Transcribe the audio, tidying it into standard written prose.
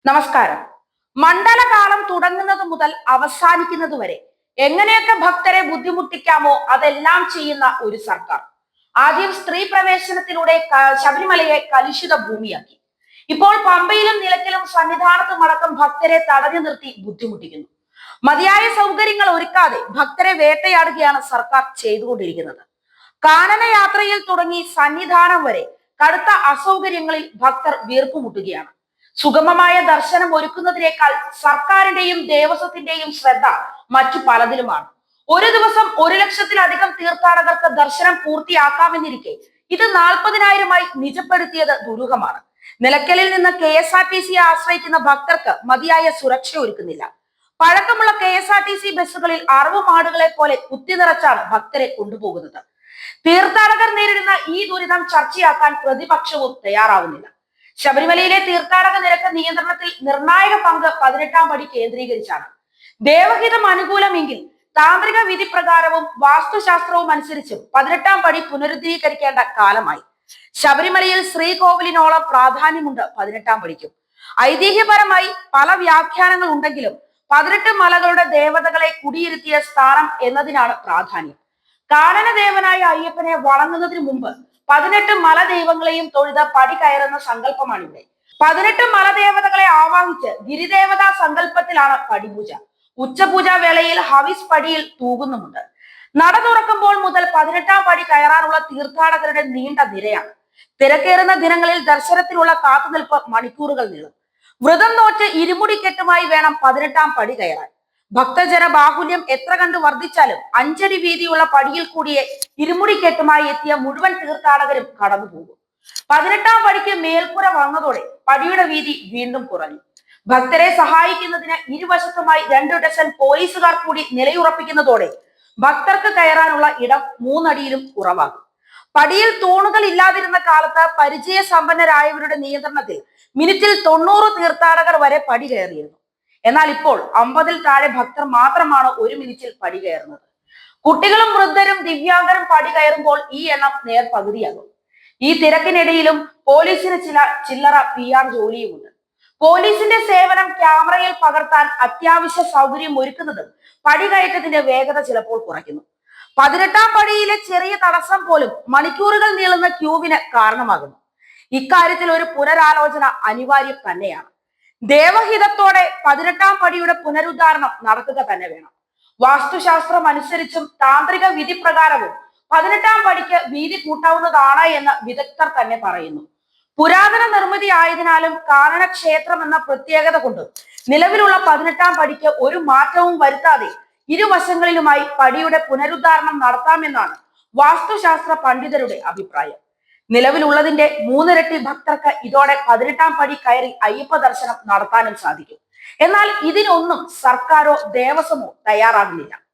നമസ്കാരം. മണ്ഡലകാലം തുടങ്ങുന്നത് മുതൽ അവസാനിക്കുന്നത് വരെ എങ്ങനെയൊക്കെ ഭക്തരെ ബുദ്ധിമുട്ടിക്കാമോ അതെല്ലാം ചെയ്യുന്ന ഒരു സർക്കാർ. ആദ്യം സ്ത്രീ പ്രവേശനത്തിലൂടെ ശബരിമലയെ കലുഷിത ഭൂമിയാക്കി. ഇപ്പോൾ പമ്പയിലും നിലയ്ക്കലും സന്നിധാനത്തും അടക്കം ഭക്തരെ തടഞ്ഞു നിർത്തി ബുദ്ധിമുട്ടിക്കുന്നു. മതിയായ സൗകര്യങ്ങൾ ഒരുക്കാതെ ഭക്തരെ വേട്ടയാടുകയാണ് സർക്കാർ ചെയ്തുകൊണ്ടിരിക്കുന്നത്. കാനന യാത്രയിൽ തുടങ്ങി സന്നിധാനം വരെ കടുത്ത അസൗകര്യങ്ങളിൽ ഭക്തർ വീർപ്പുമുട്ടുകയാണ്. സുഗമമായ ദർശനം ഒരുക്കുന്നതിനേക്കാൾ സർക്കാരിന്റെയും ദേവസ്വത്തിന്റെയും ശ്രദ്ധ മറ്റു പലതിലുമാണ്. ഒരു ദിവസം 1 ലക്ഷത്തിലധികം തീർത്ഥാടകർക്ക് ദർശനം പൂർത്തിയാക്കാമെന്നിരിക്കെ ഇത് 40,000-ആയി നിജപ്പെടുത്തിയത് ദുരൂഹമാണ്. നിലയ്ക്കലിൽ നിന്ന് KSRTC ആശ്രയിക്കുന്ന ഭക്തർക്ക് മതിയായ സുരക്ഷ ഒരുക്കുന്നില്ല. പഴക്കമുള്ള KSRTC ബസ്സുകളിൽ അറവുമാടുകളെ പോലെ കുത്തിനിറച്ചാണ് ഭക്തരെ കൊണ്ടുപോകുന്നത്. തീർത്ഥാടകർ നേരിടുന്ന ഈ ദുരിതം ചർച്ചയാക്കാൻ പ്രതിപക്ഷവും തയ്യാറാവുന്നില്ല. ശബരിമലയിലെ തീർത്ഥാടക നിരക്ക് നിയന്ത്രണത്തിൽ നിർണായക പങ്ക് 18-ാം പടി കേന്ദ്രീകരിച്ചാണ്. ദേവഹിതം അനുകൂലമെങ്കിൽ താന്ത്രിക വിധി പ്രകാരവും വാസ്തുശാസ്ത്രവും അനുസരിച്ചും 18-ാം പടി പുനരുദ്ധീകരിക്കേണ്ട കാലമായി. ശബരിമലയിൽ ശ്രീകോവിലിനോളം പ്രാധാന്യമുണ്ട് 18-ാം പടിക്കും. ഐതിഹ്യപരമായി പല വ്യാഖ്യാനങ്ങൾ ഉണ്ടെങ്കിലും 18 മലകളുടെ ദേവതകളെ കുടിയിരുത്തിയ സ്ഥാനം എന്നതിനാണ് പ്രാധാന്യം. കാനനദേവനായ അയ്യപ്പനെ വണങ്ങുന്നതിന് മുമ്പ് 18 മലദൈവങ്ങളെയും തൊഴുത പടി കയറുന്ന സങ്കല്പമാണിവിടെ. 18 മലദേവതകളെ ആവാഹിച്ച് ഗിരിദേവതാ സങ്കല്പത്തിലാണ് പടിപൂജ. ഉച്ചപൂജാ വേളയിൽ ഹവിസ് പടിയിൽ തൂകുന്നുമുണ്ട്. നട തുറക്കുമ്പോൾ മുതൽ 18-ാം പടി കയറാനുള്ള തീർത്ഥാടകരുടെ നീണ്ട നിരയാണ്. തിരക്കേറുന്ന ദിനങ്ങളിൽ ദർശനത്തിനുള്ള കാത്തുനിൽപ്പ് മണിക്കൂറുകൾ നീളും. വ്രതം നോറ്റ് ഇരുമുടിക്കെട്ടുമായി വേണം 18-ാം പടി കയറാൻ. ഭക്തജന ബാഹുല്യം എത്ര കണ്ട് വർദ്ധിച്ചാലും 5 അടി വീതിയുള്ള പടിയിൽ കൂടിയെ ഇരുമുടിക്കെട്ടുമായി എത്തിയ മുഴുവൻ തീർത്ഥാടകരും കടന്നുപോകും. 18-ാം പടിക്ക് മേൽപ്പുര വന്നതോടെ പടിയുടെ വീതി വീണ്ടും കുറഞ്ഞു. ഭക്തരെ സഹായിക്കുന്നതിന് ഇരുവശത്തുമായി 2 ഡസൻ പോലീസുകാർ കൂടി നിലയുറപ്പിക്കുന്നതോടെ ഭക്തർക്ക് കയറാനുള്ള ഇടം 3 അടിയിലും കുറവാകും. പടിയിൽ തൂണുകൾ ഇല്ലാതിരുന്ന കാലത്ത് പരിചയസമ്പന്നരായവരുടെ നിയന്ത്രണത്തിൽ മിനിറ്റിൽ 90 തീർത്ഥാടകർ വരെ പടി കയറിയിരുന്നു. എന്നാൽ ഇപ്പോൾ 50-ൽ താഴെ ഭക്തർ മാത്രമാണ് 1 മിനിറ്റിൽ പടി കയറുന്നത്. കുട്ടികളും വൃദ്ധരും ദിവ്യാംഗരും പടി കയറുമ്പോൾ ഈ എണ്ണം നേർപകുതിയാകും. ഈ തിരക്കിനിടയിലും പോലീസിന് ചില ചില്ലറ PR ജോലിയുമുണ്ട്. പോലീസിന്റെ സേവനം ക്യാമറയിൽ പകർത്താൻ അത്യാവശ്യ സൗകര്യം ഒരുക്കുന്നതും പടി കയറ്റത്തിന്റെ വേഗത ചിലപ്പോൾ കുറയ്ക്കുന്നു. 18-ാം പടിയിലെ ചെറിയ തടസ്സം പോലും മണിക്കൂറുകൾ നീളുന്ന ക്യൂവിന് കാരണമാകുന്നു. ഇക്കാര്യത്തിൽ ഒരു പുനരാലോചന അനിവാര്യം തന്നെയാണ്. ദേവഹിതത്തോടെ 18-ാം പടിയുടെ പുനരുദ്ധാരണം നടത്തുക തന്നെ വേണം. വാസ്തുശാസ്ത്രം അനുസരിച്ചും താന്ത്രിക വിധി പ്രകാരവും 18-ാം പടിക്ക് വീതി കൂട്ടാവുന്നതാണ് എന്ന് വിദഗ്ധർ തന്നെ പറയുന്നു. പുരാതന നിർമ്മിതി ആയതിനാലും കാനന ക്ഷേത്രം എന്ന പ്രത്യേകത കൊണ്ട് നിലവിലുള്ള 18-ാം പടിക്ക് ഒരു മാറ്റവും വരുത്താതെ ഇരുവശങ്ങളിലുമായി പടിയുടെ പുനരുദ്ധാരണം നടത്താമെന്നാണ് വാസ്തുശാസ്ത്ര പണ്ഡിതരുടെ അഭിപ്രായം. നിലവിലുള്ളതിന്റെ 3 ഇരട്ടി ഭക്തർക്ക് ഇതോടെ 18-ാം പടി കയറി അയ്യപ്പ ദർശനം നടത്താനും സാധിക്കും. എന്നാൽ ഇതിനൊന്നും സർക്കാരോ ദേവസ്വമോ തയ്യാറാകുന്നില്ല.